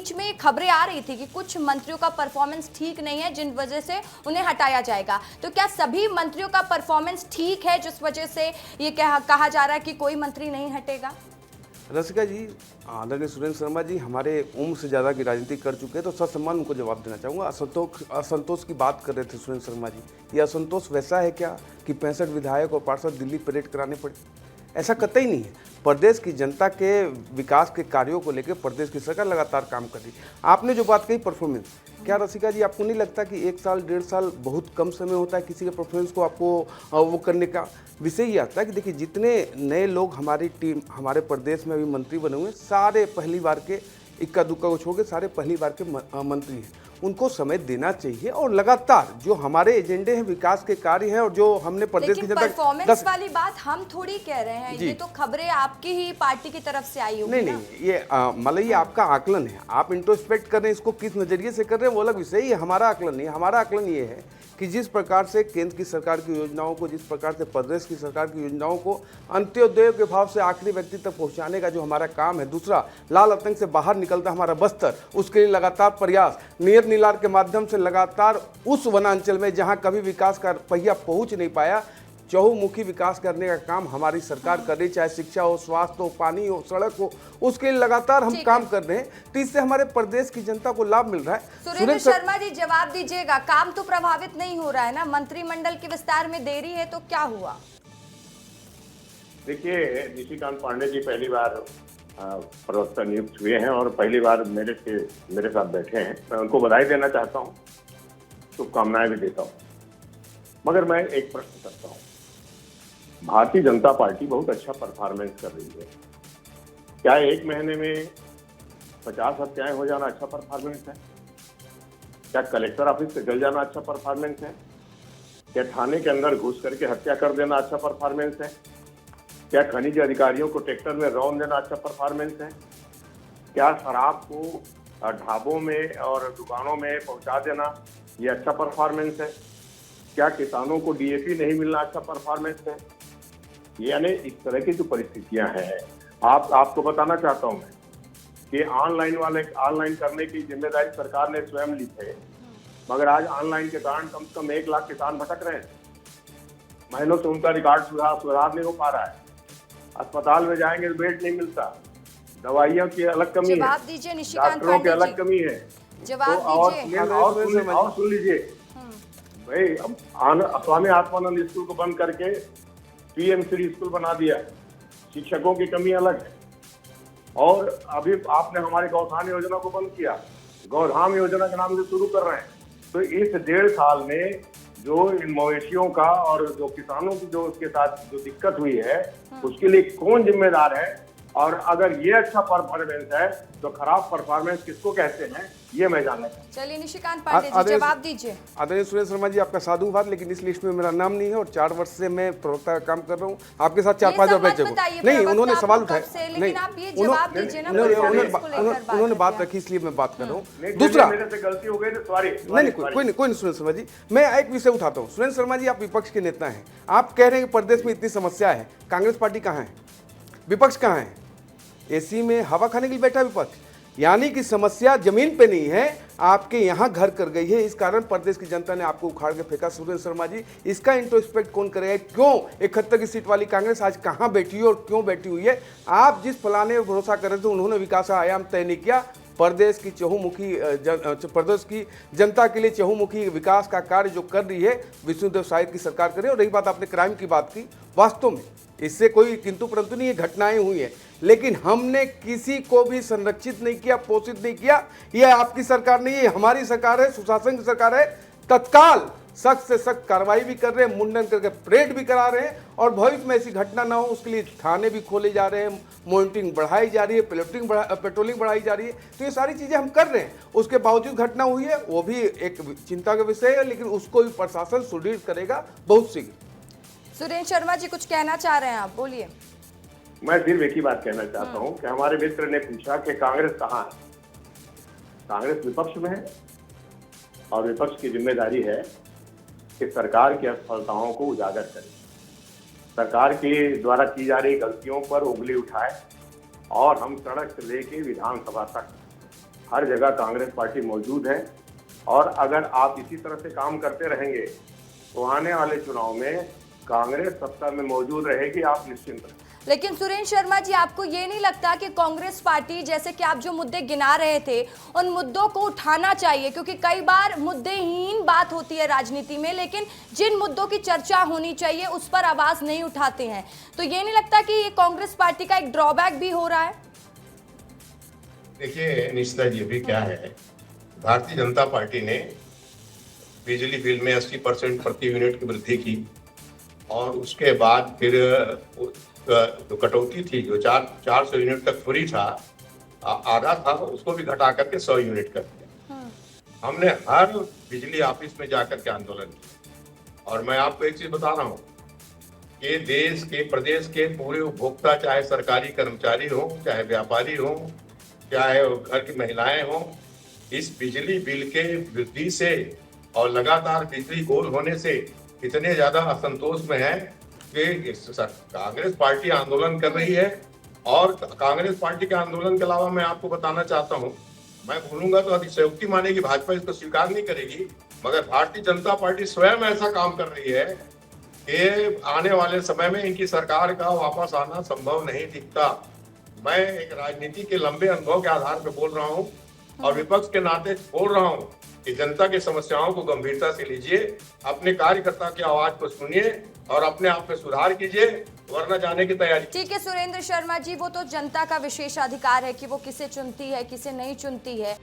बीच में खबरें आ रही थी कि कुछ मंत्रियों का परफॉर्मेंस ठीक नहीं है जिन वजह से उन्हें हटाया जाएगा। तो क्या सभी मंत्रियों का परफॉर्मेंस ठीक है जिस वजह से ये कहा जा रहा है कि कोई मंत्री नहीं हटेगा? रसिका जी, आदरणीय सुरेंद्र शर्मा जी हमारे उम्र से ज़्यादा की राजनीति कर चुके हैं, तो ससम्मान उनको जवाब देना चाहूँगा। असंतोष की बात कर रहे थे सुरेंद्र शर्मा जी, ये असंतोष वैसा है क्या कि 65 विधायक और पार्षद दिल्ली परेड कराने पड़े? ऐसा कतई नहीं है। प्रदेश की जनता के विकास के कार्यों को लेकर प्रदेश की सरकार लगातार काम कर रही है। आपने जो बात कही परफॉर्मेंस, क्या रसिका जी आपको नहीं लगता कि 1 साल 1.5 साल बहुत कम समय होता है किसी के परफॉर्मेंस को आपको वो करने का? विषय ये आता है कि देखिए, जितने नए लोग हमारी टीम हमारे प्रदेश में अभी मंत्री बने हुए हैं, सारे पहली बार के, इक्का दुक्का को छोड़ के सारे पहली बार के मंत्री हैं। उनको समय देना चाहिए और लगातार जो हमारे एजेंडे हैं, विकास के कार्य हैं और जो हमने प्रदेश की जनता परफॉर्मेंस वाली बात हम थोड़ी कह रहे हैं, ये तो खबरें आपकी ही पार्टी की तरफ से आई होगी। नहीं, ये मतलब ये आपका आकलन है, आप इंट्रोस्पेक्ट कर रहे हैं, इसको किस नजरिए से कर रहे हैं वो अलग विषय है। ये हमारा आकलन नहीं है। हमारा आकलन ये है कि जिस प्रकार से केंद्र की सरकार की योजनाओं को, जिस प्रकार से प्रदेश की सरकार की योजनाओं को अंत्योदय के भाव से आखिरी व्यक्ति तक पहुंचाने का जो हमारा काम है, दूसरा लाल आतंक से बाहर निकलता हमारा बस्तर, उसके लिए लगातार प्रयास, नियत नीलार के माध्यम से लगातार उस वनांचल में जहां कभी विकास का पहिया पहुंच नहीं पाया, चहुमुखी विकास करने का काम हमारी सरकार कर रही, चाहे शिक्षा हो, स्वास्थ्य हो, पानी हो, सड़क हो, उसके लिए लगातार हम काम कर रहे हैं। तो इससे हमारे प्रदेश की जनता को लाभ मिल रहा है। सुरेंद्र शर्मा जी जवाब दीजिएगा, काम तो प्रभावित नहीं हो रहा है ना? मंत्रिमंडल के विस्तार में देरी है तो क्या हुआ? देखिए, निशिकांत पांडे जी पहली बार प्रवक्ता नियुक्त हुए हैं और पहली बार मेरे साथ बैठे हैं। मैं उनको बधाई देना चाहता हूँ, शुभकामनाएं भी देता हूँ। मगर मैं एक प्रश्न करता हूँ, भारतीय जनता पार्टी बहुत अच्छा परफॉर्मेंस कर रही है। क्या 1 महीने में 50 हत्याएं हो जाना अच्छा परफॉर्मेंस है? क्या कलेक्टर ऑफिस से जल जाना अच्छा परफॉर्मेंस है? क्या थाने के अंदर घुस करके हत्या कर देना अच्छा परफॉर्मेंस है? क्या खनिज अधिकारियों को ट्रैक्टर में रौंद देना अच्छा परफॉर्मेंस है? क्या शराब को ढाबों में और दुकानों में पहुंचा देना ये अच्छा परफॉर्मेंस है? क्या किसानों को डीएपी नहीं मिलना अच्छा परफॉर्मेंस है? यानी इस तरह की जो परिस्थितियां हैं, आपको बताना चाहता हूं मैं कि ऑनलाइन करने की जिम्मेदारी सरकार ने स्वयं ली है, मगर आज ऑनलाइन के कारण कम से कम 1 लाख किसान भटक रहे हैं। महीनों से उनका रिकॉर्ड सुधार नहीं हो पा रहा है। अस्पताल में जाएंगे तो बेड नहीं मिलता, दवाइयों की अलग कमी है, डॉक्टरों की अलग कमी है। और सुन लीजिए भाई, स्वामी आत्मानंद स्कूल को बंद करके पीएम श्री स्कूल बना दिया, शिक्षकों की कमी अलग है। और अभी आपने हमारी गौधाम योजना को बंद किया, गौधाम योजना के नाम से शुरू कर रहे हैं। तो इस 1.5 साल में जो इन मवेशियों का और जो किसानों की जो उसके साथ जो दिक्कत हुई है, उसके लिए कौन जिम्मेदार है? और अगर ये अच्छा परफॉर्मेंस है तो खराब परफॉर्मेंस किसको कहते हैं, ये मैं जानना चाहता हूं। चलिए निशिकांत पांडे जी जवाब दीजिए। आदरणीय सुरेंद्र शर्मा जी, आपका साधुवाद, लेकिन इस लिस्ट में मेरा नाम नहीं है और 4 वर्ष से मैं प्रवक्ता का काम कर रहा हूँ। आपके साथ 4-5 और बैठे नहीं, उन्होंने सवाल उठाया, नहीं उन्होंने बात रखी, इसलिए मैं बात कर रहा हूँ। दूसरा, मेरे से गलती हो गई तो सॉरी। नहीं, कोई नहीं सुरेंद्र शर्मा जी, मैं एक विषय उठाता हूँ। सुरेंद्र शर्मा जी, आप विपक्ष के नेता हैं, आप कह रहे हैं कि प्रदेश में इतनी समस्या है, कांग्रेस पार्टी कहाँ है, विपक्ष कहाँ है? एसी में हवा खाने के लिए बैठा विपक्ष। यानी कि समस्या जमीन पे नहीं है, आपके यहाँ घर कर गई है। इस कारण प्रदेश की जनता ने आपको उखाड़ के फेंका। सुरेंद्र शर्मा जी, इसका इंट्रोस्पेक्ट कौन करेगा? क्यों 71 की सीट वाली कांग्रेस आज कहाँ बैठी है और क्यों बैठी हुई है? आप जिस फलाने में भरोसा कर रहे थे, उन्होंने विकास का आयाम तय नहीं किया। प्रदेश की जनता के लिए चहुमुखी विकास का कार्य जो कर रही है विष्णुदेव साय की सरकार करे। और रही बात आपने क्राइम की बात की, वास्तव में इससे कोई किंतु परंतु नहीं, ये घटनाएं हुई है, लेकिन हमने किसी को भी संरक्षित नहीं किया, पोषित नहीं किया। ये आपकी सरकार नहीं है, हमारी सरकार है, सुशासन की सरकार है। तत्काल सख्त से सख्त कार्रवाई भी कर रहे हैं, मुंडन करके परेड भी करा रहे हैं और भविष्य में ऐसी घटना ना हो उसके लिए थाने भी खोले जा रहे हैं, मॉनिटरिंग बढ़ाई जा रही है, पेट्रोलिंग बढ़ाई जा रही है। तो ये सारी चीज़ें हम कर रहे हैं। उसके बावजूद घटना हुई है, वो भी एक चिंता का विषय है, लेकिन उसको भी प्रशासन सुदृढ़ करेगा बहुत शीघ्र। सुरेंद्र शर्मा जी कुछ कहना चाह रहे हैं, आप बोलिए। मैं सिर्फ एक ही बात कहना चाहता हूं कि हमारे मित्र ने पूछा कि कांग्रेस कहाँ है। कांग्रेस विपक्ष में है और विपक्ष की जिम्मेदारी है कि सरकार की असफलताओं को उजागर करे, सरकार के द्वारा की जा रही गलतियों पर उंगली उठाए और हम सड़क से लेके विधानसभा तक हर जगह कांग्रेस पार्टी मौजूद है और अगर आप इसी तरह से काम करते रहेंगे तो आने वाले चुनाव में कांग्रेस सत्ता में मौजूद रहेगी, आप निश्चिंत रहें। लेकिन सुरेंद्र शर्मा जी, आपको ये नहीं लगता कि कांग्रेस पार्टी, जैसे कि आप जो मुद्दे गिना रहे थे, उन मुद्दों को उठाना चाहिए? क्योंकि कई बार मुद्देहीन बात होती है राजनीति में, लेकिन जिन मुद्दों की चर्चा होनी चाहिए उस पर आवाज नहीं उठाते हैं। तो ये नहीं लगता कि ये कांग्रेस पार्टी का एक ड्रॉबैक भी हो रहा है? देखिए निश्चित जी, अभी क्या है, भारतीय जनता पार्टी ने बिजली बिल में 80% प्रति यूनिट की वृद्धि की और उसके बाद फिर जो कटौती थी, जो 400 यूनिट तक फ्री था, आधा था, उसको भी घटा करके 100 यूनिट कर दिया। हमने हर बिजली ऑफिस में जाकर के आंदोलन किया और मैं आपको एक चीज बता रहा हूँ कि देश के, प्रदेश के पूरे उपभोक्ता, चाहे सरकारी कर्मचारी हो, चाहे व्यापारी हो, चाहे घर की महिलाएं हो, इस बिजली बिल के वृद्धि से और लगातार बिजली गोल होने से इतने ज्यादा असंतोष में है कि कांग्रेस पार्टी आंदोलन कर रही है। और कांग्रेस पार्टी के आंदोलन के अलावा मैं आपको बताना चाहता हूं, मैं बोलूंगा तो अतिशयोक्ति मानेगी, भाजपा इसको स्वीकार नहीं करेगी, मगर भारतीय जनता पार्टी स्वयं ऐसा काम कर रही है कि आने वाले समय में इनकी सरकार का वापस आना संभव नहीं दिखता। मैं एक राजनीति के लंबे अनुभव के आधार पर बोल रहा हूं और विपक्ष के नाते बोल रहा हूं कि जनता की समस्याओं को गंभीरता से लीजिए, अपने कार्यकर्ता की आवाज को सुनिए और अपने आप में सुधार कीजिए, वरना जाने की तैयारी। ठीक है सुरेंद्र शर्मा जी, वो तो जनता का विशेष अधिकार है कि वो किसे चुनती है, किसे नहीं चुनती है।